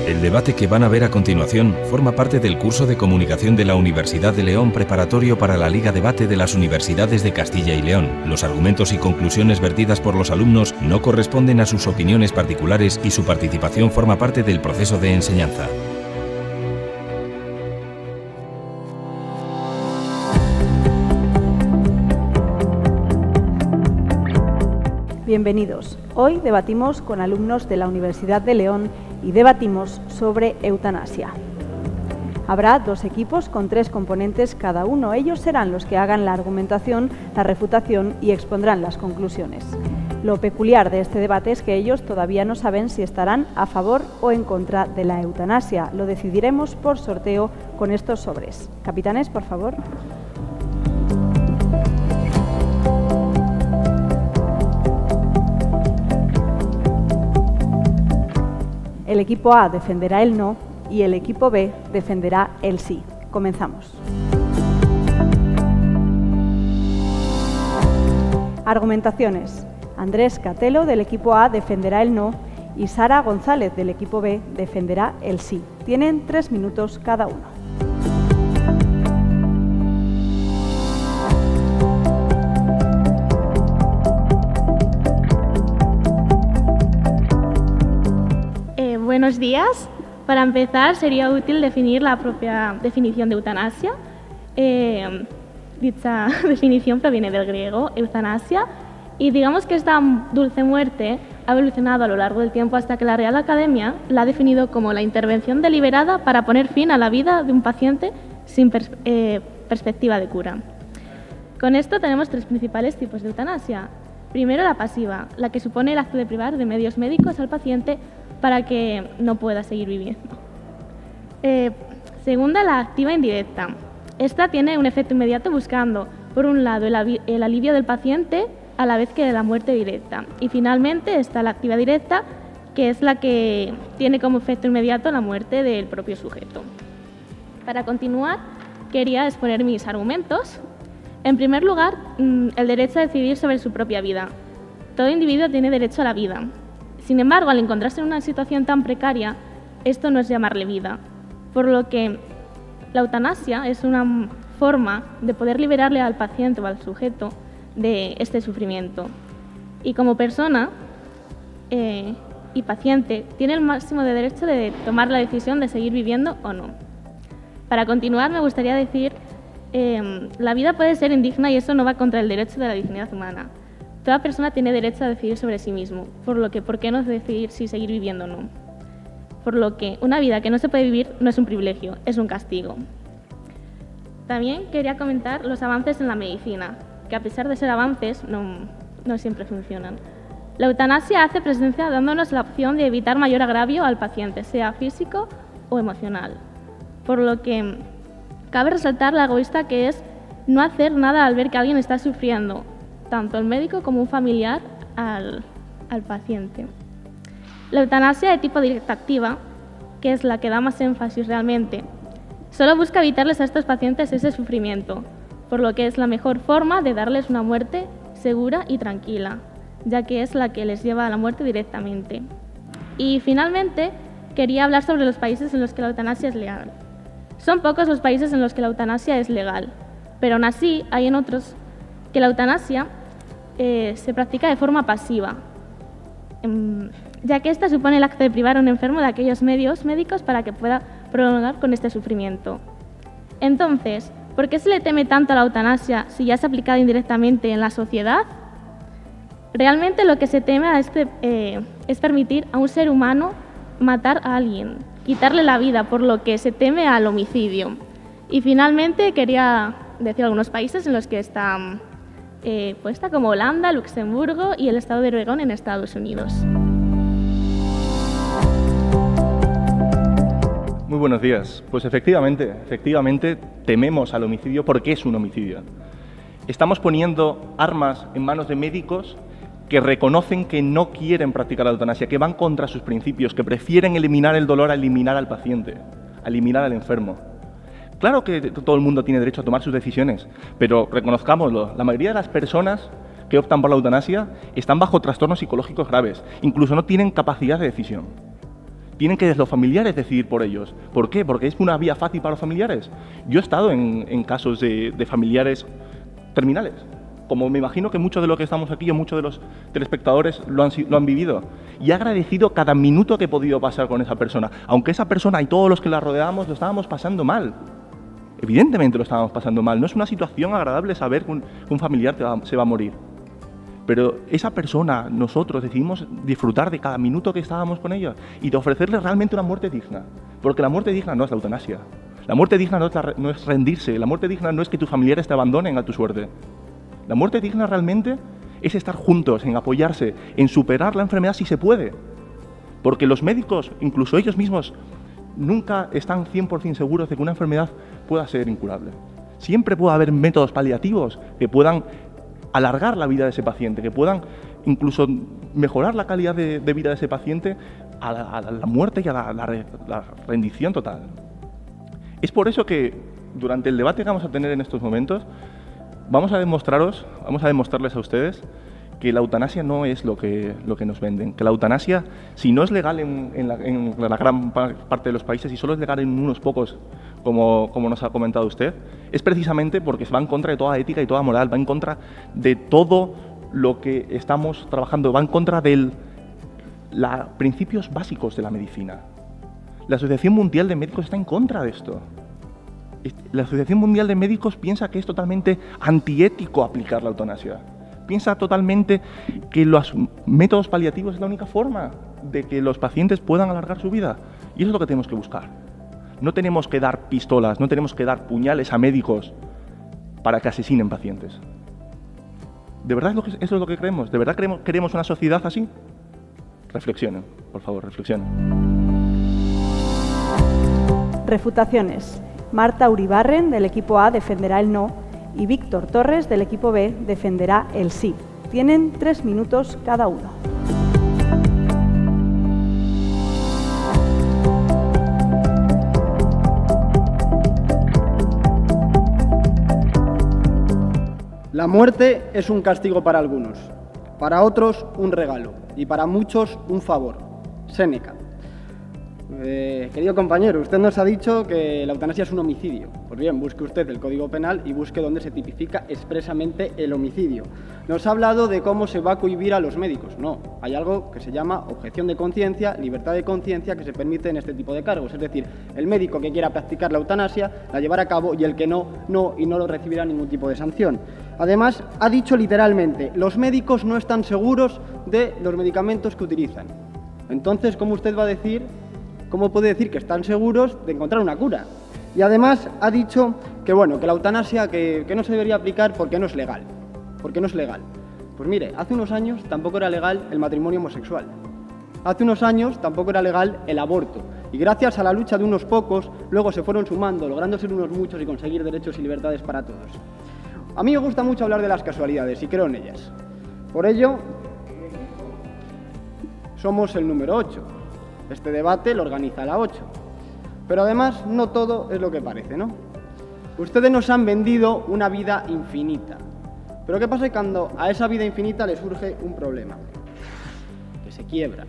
El debate que van a ver a continuación forma parte del curso de comunicación de la Universidad de León preparatorio para la Liga Debate de las Universidades de Castilla y León. Los argumentos y conclusiones vertidas por los alumnos no corresponden a sus opiniones particulares y su participación forma parte del proceso de enseñanza. Bienvenidos. Hoy debatimos con alumnos de la Universidad de León y debatimos sobre eutanasia. Habrá dos equipos con 3 componentes cada uno. Ellos serán los que hagan la argumentación, la refutación y expondrán las conclusiones. Lo peculiar de este debate es que ellos todavía no saben si estarán a favor o en contra de la eutanasia. Lo decidiremos por sorteo con estos sobres. Capitanes, por favor. El equipo A defenderá el no y el equipo B defenderá el sí. Comenzamos. Argumentaciones. Andrés Catelo, del equipo A, defenderá el no y Sara González, del equipo B, defenderá el sí. Tienen 3 minutos cada uno. Buenos días. Para empezar, sería útil definir la propia definición de eutanasia. Dicha definición proviene del griego eutanasia y digamos que esta dulce muerte ha evolucionado a lo largo del tiempo hasta que la Real Academia la ha definido como la intervención deliberada para poner fin a la vida de un paciente sin perspectiva de cura. Con esto tenemos 3 principales tipos de eutanasia. Primero, la pasiva, la que supone el acto de privar de medios médicos al paciente para que no pueda seguir viviendo. Segunda, la activa indirecta. Esta tiene un efecto inmediato buscando, por un lado, el alivio del paciente a la vez que la muerte directa. Y finalmente está la activa directa, que es la que tiene como efecto inmediato la muerte del propio sujeto. Para continuar, quería exponer mis argumentos. En primer lugar, el derecho a decidir sobre su propia vida. Todo individuo tiene derecho a la vida. Sin embargo, al encontrarse en una situación tan precaria, esto no es llamarle vida, por lo que la eutanasia es una forma de poder liberarle al paciente o al sujeto de este sufrimiento. Y como persona y paciente, tiene el máximo de derecho de tomar la decisión de seguir viviendo o no. Para continuar, me gustaría decir, la vida puede ser indigna y eso no va contra el derecho de la dignidad humana. Toda persona tiene derecho a decidir sobre sí mismo, por lo que, ¿por qué no decidir si seguir viviendo o no? Por lo que, una vida que no se puede vivir no es un privilegio, es un castigo. También quería comentar los avances en la medicina, que a pesar de ser avances, no siempre funcionan. La eutanasia hace presencia dándonos la opción de evitar mayor agravio al paciente, sea físico o emocional. Por lo que cabe resaltar la egoísta que es no hacer nada al ver que alguien está sufriendo, tanto el médico como un familiar al paciente. La eutanasia de tipo directa activa, que es la que da más énfasis realmente, solo busca evitarles a estos pacientes ese sufrimiento, por lo que es la mejor forma de darles una muerte segura y tranquila, ya que es la que les lleva a la muerte directamente. Y finalmente, quería hablar sobre los países en los que la eutanasia es legal. Son pocos los países en los que la eutanasia es legal, pero aún así hay en otros que la eutanasia se practica de forma pasiva, ya que esta supone el acto de privar a un enfermo de aquellos medios médicos para que pueda prolongar con este sufrimiento. Entonces, ¿por qué se le teme tanto a la eutanasia si ya es aplicada indirectamente en la sociedad? Realmente lo que se teme es permitir a un ser humano matar a alguien, quitarle la vida, por lo que se teme al homicidio. Y finalmente quería decir algunos países en los que está puesta, como Holanda, Luxemburgo y el estado de Oregón en Estados Unidos. Muy buenos días. Pues efectivamente tememos al homicidio porque es un homicidio. Estamos poniendo armas en manos de médicos que reconocen que no quieren practicar la eutanasia, que van contra sus principios, que prefieren eliminar el dolor a eliminar al paciente, a eliminar al enfermo. Claro que todo el mundo tiene derecho a tomar sus decisiones, pero reconozcámoslo, la mayoría de las personas que optan por la eutanasia están bajo trastornos psicológicos graves, incluso no tienen capacidad de decisión. Tienen que los familiares decidir por ellos. ¿Por qué? Porque es una vía fácil para los familiares. Yo he estado en casos de familiares terminales, como me imagino que muchos de los que estamos aquí o muchos de los telespectadores lo han vivido. Y he agradecido cada minuto que he podido pasar con esa persona, aunque esa persona y todos los que la rodeábamos lo estábamos pasando mal. Evidentemente lo estábamos pasando mal. No es una situación agradable saber que un familiar se va a morir. Pero esa persona, nosotros decidimos disfrutar de cada minuto que estábamos con ellos y de ofrecerles realmente una muerte digna. Porque la muerte digna no es la eutanasia. La muerte digna no es rendirse. La muerte digna no es que tus familiares te abandonen a tu suerte. La muerte digna realmente es estar juntos, en apoyarse, en superar la enfermedad si se puede. Porque los médicos, incluso ellos mismos, nunca están 100% seguros de que una enfermedad pueda ser incurable. Siempre puede haber métodos paliativos que puedan alargar la vida de ese paciente, que puedan incluso mejorar la calidad de vida de ese paciente a la muerte y a la rendición total. Es por eso que durante el debate que vamos a tener en estos momentos vamos a demostrarles a ustedes que la eutanasia no es lo que nos venden, que la eutanasia, si no es legal en la gran parte de los países y solo es legal en unos pocos, como nos ha comentado usted, es precisamente porque va en contra de toda ética y toda moral, va en contra de todo lo que estamos trabajando, va en contra de los principios básicos de la medicina. La Asociación Mundial de Médicos está en contra de esto. La Asociación Mundial de Médicos piensa que es totalmente antiético aplicar la eutanasia. Piensa totalmente que los métodos paliativos es la única forma de que los pacientes puedan alargar su vida. Y eso es lo que tenemos que buscar. No tenemos que dar pistolas, no tenemos que dar puñales a médicos para que asesinen pacientes. ¿De verdad eso es lo que creemos? ¿De verdad queremos una sociedad así? Reflexionen, por favor, reflexionen. Refutaciones. Marta Uribarren, del equipo A, defenderá el no, y Víctor Torres, del equipo B, defenderá el sí. Tienen 3 minutos cada uno. La muerte es un castigo para algunos, para otros un regalo y para muchos un favor. Séneca. Querido compañero, usted nos ha dicho que la eutanasia es un homicidio. Pues bien, busque usted el Código Penal y busque dónde se tipifica expresamente el homicidio. Nos ha hablado de cómo se va a cohibir a los médicos. No, hay algo que se llama objeción de conciencia, libertad de conciencia que se permite en este tipo de cargos. Es decir, el médico que quiera practicar la eutanasia la llevará a cabo y el que no, y no lo recibirá ningún tipo de sanción. Además, ha dicho literalmente, los médicos no están seguros de los medicamentos que utilizan. Entonces, ¿cómo usted va a decir? ¿Cómo puede decir que están seguros de encontrar una cura? Y además ha dicho que, bueno, que la eutanasia que no se debería aplicar porque no es legal. Porque no es legal. Pues mire, hace unos años tampoco era legal el matrimonio homosexual. Hace unos años tampoco era legal el aborto. Y gracias a la lucha de unos pocos, luego se fueron sumando, logrando ser unos muchos y conseguir derechos y libertades para todos. A mí me gusta mucho hablar de las casualidades y creo en ellas. Por ello, somos el número 8. Este debate lo organiza la 8. Pero además, no todo es lo que parece, ¿no? Ustedes nos han vendido una vida infinita. Pero ¿qué pasa cuando a esa vida infinita le surge un problema? Que se quiebra.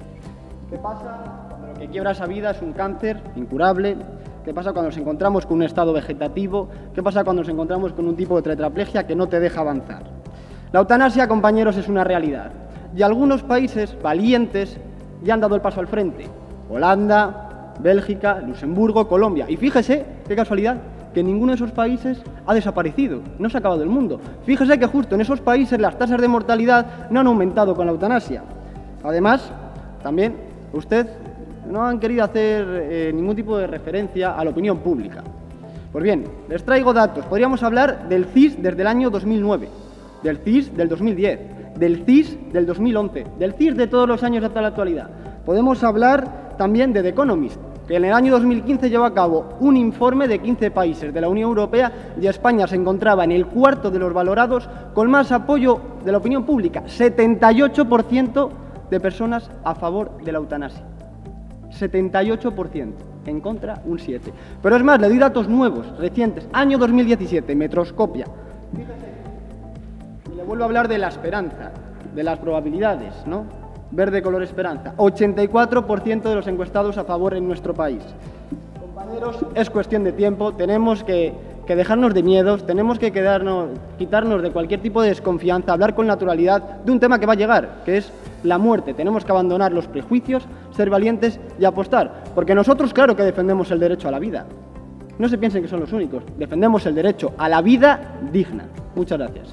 ¿Qué pasa cuando lo que quiebra esa vida es un cáncer incurable? ¿Qué pasa cuando nos encontramos con un estado vegetativo? ¿Qué pasa cuando nos encontramos con un tipo de tetraplegia que no te deja avanzar? La eutanasia, compañeros, es una realidad. Y algunos países valientes ya han dado el paso al frente. Holanda, Bélgica, Luxemburgo, Colombia. Y fíjese, qué casualidad, que ninguno de esos países ha desaparecido, no se ha acabado el mundo. Fíjese que justo en esos países las tasas de mortalidad no han aumentado con la eutanasia. Además, también, usted no han querido hacer ningún tipo de referencia a la opinión pública. Pues bien, les traigo datos. Podríamos hablar del CIS desde el año 2009, del CIS del 2010, del CIS del 2011, del CIS de todos los años hasta la actualidad. Podemos hablar también de The Economist, que en el año 2015 llevó a cabo un informe de 15 países de la Unión Europea y España se encontraba en el cuarto de los valorados con más apoyo de la opinión pública, 78% de personas a favor de la eutanasia. 78%, en contra un 7%. Pero es más, le doy datos nuevos, recientes, año 2017, Metroscopia. Fíjese, y le vuelvo a hablar de la esperanza, de las probabilidades, ¿no? verde color esperanza. 84% de los encuestados a favor en nuestro país. Compañeros, es cuestión de tiempo, tenemos que dejarnos de miedos, tenemos que quitarnos de cualquier tipo de desconfianza, hablar con naturalidad de un tema que va a llegar, que es la muerte. Tenemos que abandonar los prejuicios, ser valientes y apostar, porque nosotros claro que defendemos el derecho a la vida. No se piensen que son los únicos, defendemos el derecho a la vida digna. Muchas gracias.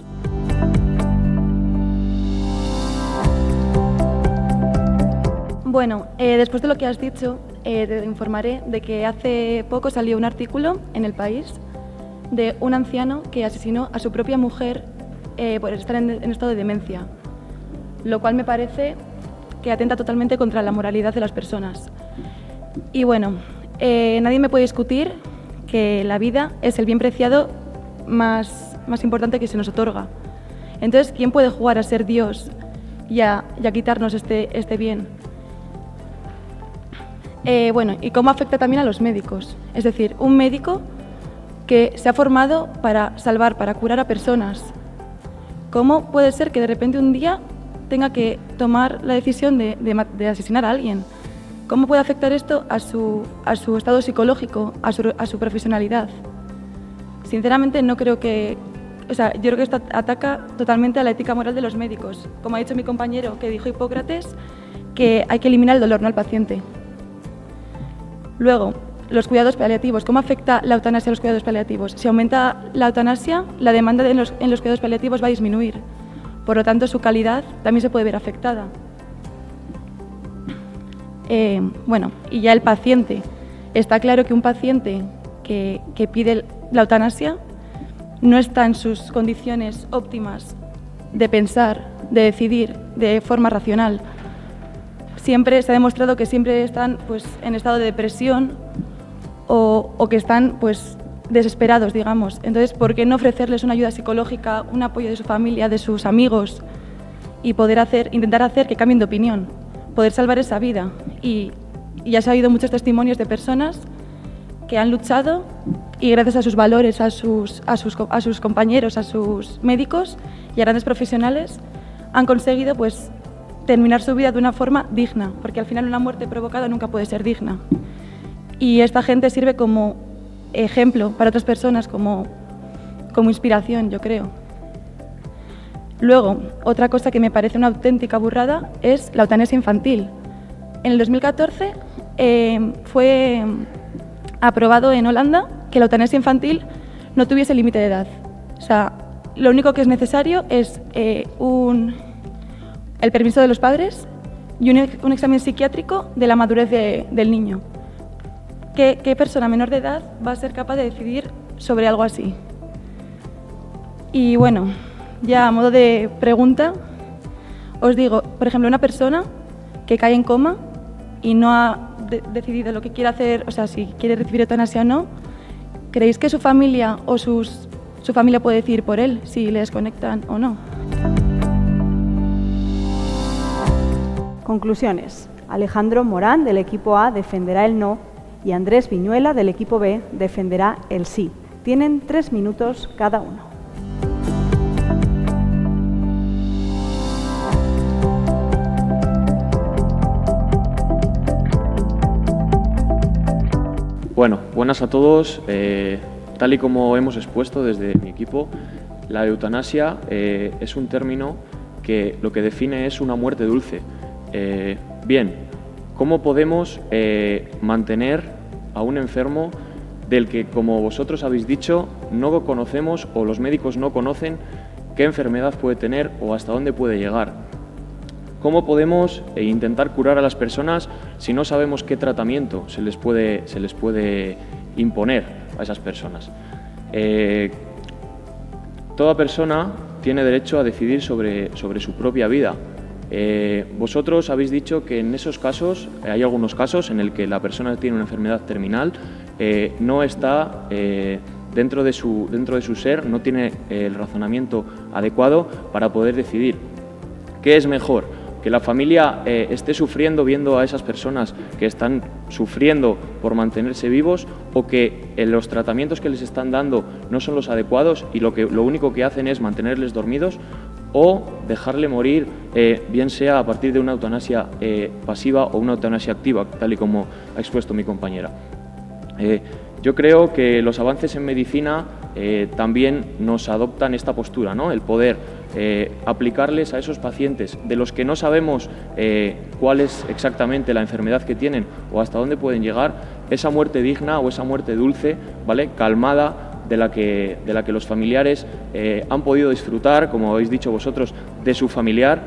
Bueno, después de lo que has dicho, te informaré de que hace poco salió un artículo en El País de un anciano que asesinó a su propia mujer por estar en estado de demencia, lo cual me parece que atenta totalmente contra la moralidad de las personas. Y bueno, nadie me puede discutir que la vida es el bien preciado más importante que se nos otorga. Entonces, ¿quién puede jugar a ser Dios y a quitarnos este bien? Bueno, y cómo afecta también a los médicos. Es decir, un médico que se ha formado para salvar, para curar a personas. ¿Cómo puede ser que de repente un día tenga que tomar la decisión de asesinar a alguien? ¿Cómo puede afectar esto a su estado psicológico, a su profesionalidad? Sinceramente no creo que... O sea, yo creo que esto ataca totalmente a la ética moral de los médicos. Como ha dicho mi compañero que dijo Hipócrates, que hay que eliminar el dolor, no al paciente. Luego, los cuidados paliativos. ¿Cómo afecta la eutanasia a los cuidados paliativos? Si aumenta la eutanasia, la demanda en los cuidados paliativos va a disminuir. Por lo tanto, su calidad también se puede ver afectada. Bueno, y ya el paciente. Está claro que un paciente que pide la eutanasia no está en sus condiciones óptimas de pensar, de decidir de forma racional. Siempre se ha demostrado que siempre están pues, en estado de depresión o que están pues, desesperados, digamos. Entonces, ¿por qué no ofrecerles una ayuda psicológica, un apoyo de su familia, de sus amigos y intentar hacer que cambien de opinión, poder salvar esa vida? Y ya se ha oído muchos testimonios de personas que han luchado y gracias a sus valores, a sus compañeros, a sus médicos y a grandes profesionales han conseguido pues, terminar su vida de una forma digna, porque al final una muerte provocada nunca puede ser digna. Y esta gente sirve como ejemplo para otras personas, como inspiración, yo creo. Luego, otra cosa que me parece una auténtica burrada es la eutanasia infantil. En el 2014 fue aprobado en Holanda que la eutanasia infantil no tuviese límite de edad. O sea, lo único que es necesario es el permiso de los padres y un examen psiquiátrico de la madurez del niño. ¿Qué persona menor de edad va a ser capaz de decidir sobre algo así? Y bueno, ya a modo de pregunta, os digo, por ejemplo, una persona que cae en coma y no ha decidido lo que quiere hacer, o sea, si quiere recibir eutanasia o no, ¿creéis que su familia o su familia puede decidir por él si le desconectan o no? Conclusiones. Alejandro Morán, del equipo A, defenderá el no y Andrés Viñuela, del equipo B, defenderá el sí. Tienen 3 minutos cada uno. Bueno, buenas a todos. Tal y como hemos expuesto desde mi equipo, la eutanasia es un término que lo que define es una muerte dulce. Bien, ¿cómo podemos mantener a un enfermo del que, como vosotros habéis dicho, no conocemos o los médicos no conocen qué enfermedad puede tener o hasta dónde puede llegar? ¿Cómo podemos intentar curar a las personas si no sabemos qué tratamiento se les puede imponer a esas personas? Toda persona tiene derecho a decidir sobre su propia vida. Vosotros habéis dicho que en esos casos, hay algunos casos en el que la persona tiene una enfermedad terminal, no está dentro de su ser, no tiene el razonamiento adecuado para poder decidir. ¿Qué es mejor? ¿Que la familia esté sufriendo viendo a esas personas que están sufriendo por mantenerse vivos, o que los tratamientos que les están dando no son los adecuados y lo único que hacen es mantenerles dormidos? o dejarle morir, bien sea a partir de una eutanasia pasiva o una eutanasia activa, tal y como ha expuesto mi compañera. Yo creo que los avances en medicina también nos adoptan esta postura, ¿no? El poder aplicarles a esos pacientes de los que no sabemos cuál es exactamente la enfermedad que tienen o hasta dónde pueden llegar, esa muerte digna o esa muerte dulce, ¿vale?, calmada, de la que los familiares han podido disfrutar, como habéis dicho vosotros, de su familiar,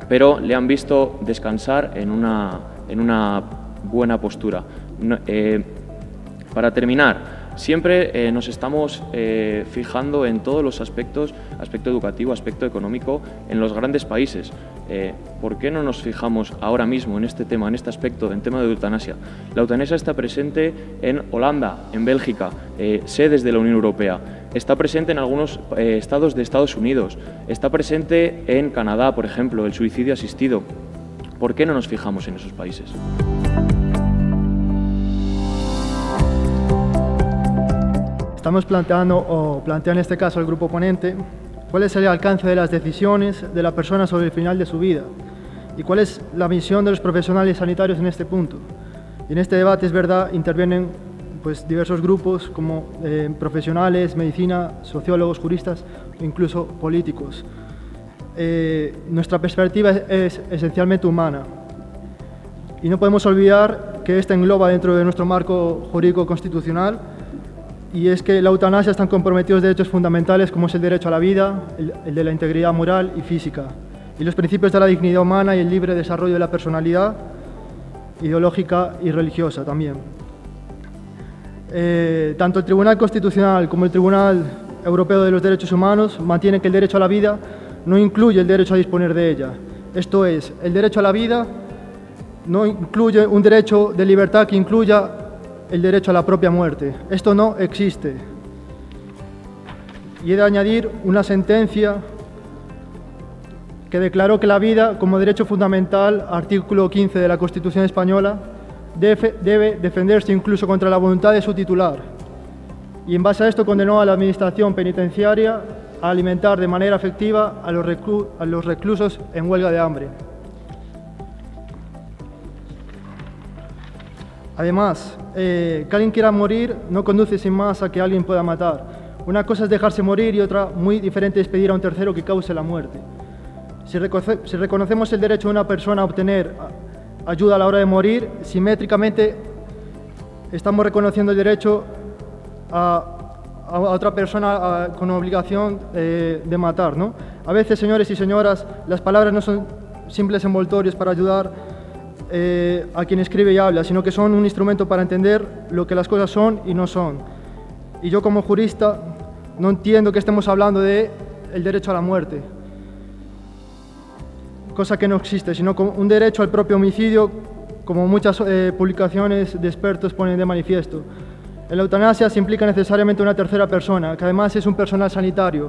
pero le han visto descansar en una buena postura. Para terminar, siempre nos estamos fijando en todos los aspectos, aspecto educativo, aspecto económico, en los grandes países. ¿Por qué no nos fijamos ahora mismo en este tema, en este aspecto, en tema de eutanasia? La eutanasia está presente en Holanda, en Bélgica, sedes de la Unión Europea. Está presente en algunos estados de Estados Unidos. Está presente en Canadá, por ejemplo, el suicidio asistido. ¿Por qué no nos fijamos en esos países? Estamos plantea en este caso el grupo ponente, cuál es el alcance de las decisiones de la persona sobre el final de su vida y cuál es la misión de los profesionales sanitarios en este punto. Y en este debate, es verdad, intervienen pues, diversos grupos como profesionales, medicina, sociólogos, juristas e incluso políticos. Nuestra perspectiva es esencialmente humana y no podemos olvidar que esta engloba dentro de nuestro marco jurídico constitucional. Y es que la eutanasia están comprometidos derechos fundamentales como es el derecho a la vida, el de la integridad moral y física, y los principios de la dignidad humana y el libre desarrollo de la personalidad ideológica y religiosa también. Tanto el Tribunal Constitucional como el Tribunal Europeo de los Derechos Humanos mantienen que el derecho a la vida no incluye el derecho a disponer de ella. Esto es, el derecho a la vida no incluye un derecho de libertad que incluya el derecho a la propia muerte. Esto no existe. Y he de añadir una sentencia que declaró que la vida como derecho fundamental, artículo 15 de la Constitución española, debe defenderse incluso contra la voluntad de su titular. Y en base a esto condenó a la Administración Penitenciaria a alimentar de manera efectiva a los reclusos en huelga de hambre. Además, que alguien quiera morir no conduce sin más a que alguien pueda matar. Una cosa es dejarse morir y otra, muy diferente, es pedir a un tercero que cause la muerte. Si reconocemos el derecho de una persona a obtener ayuda a la hora de morir, simétricamente estamos reconociendo el derecho a otra persona con obligación de matar, ¿no? A veces, señores y señoras, las palabras no son simples envoltorios para ayudar a quien escribe y habla, sino que son un instrumento para entender lo que las cosas son y no son. Y yo como jurista no entiendo que estemos hablando de el derecho a la muerte, cosa que no existe, sino como un derecho al propio homicidio, como muchas publicaciones de expertos ponen de manifiesto. En la eutanasia se implica necesariamente una tercera persona, que además es un personal sanitario,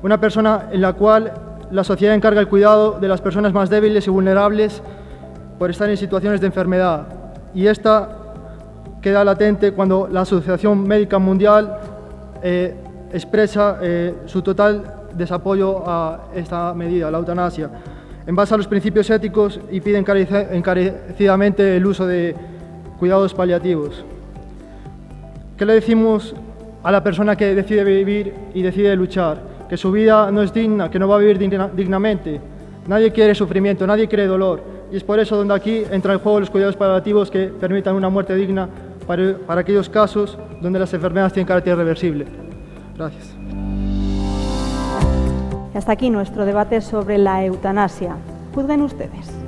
una persona en la cual la sociedad encarga el cuidado de las personas más débiles y vulnerables por estar en situaciones de enfermedad, y esta queda latente cuando la Asociación Médica Mundial expresa su total desapoyo a esta medida, la eutanasia, en base a los principios éticos, y pide encarecidamente el uso de cuidados paliativos. ¿Qué le decimos a la persona que decide vivir y decide luchar? Que su vida no es digna, que no va a vivir dignamente. Nadie quiere sufrimiento, nadie quiere dolor. Y es por eso donde aquí entra en juego los cuidados paliativos que permitan una muerte digna para aquellos casos donde las enfermedades tienen carácter irreversible. Gracias. Y hasta aquí nuestro debate sobre la eutanasia. Juzguen ustedes.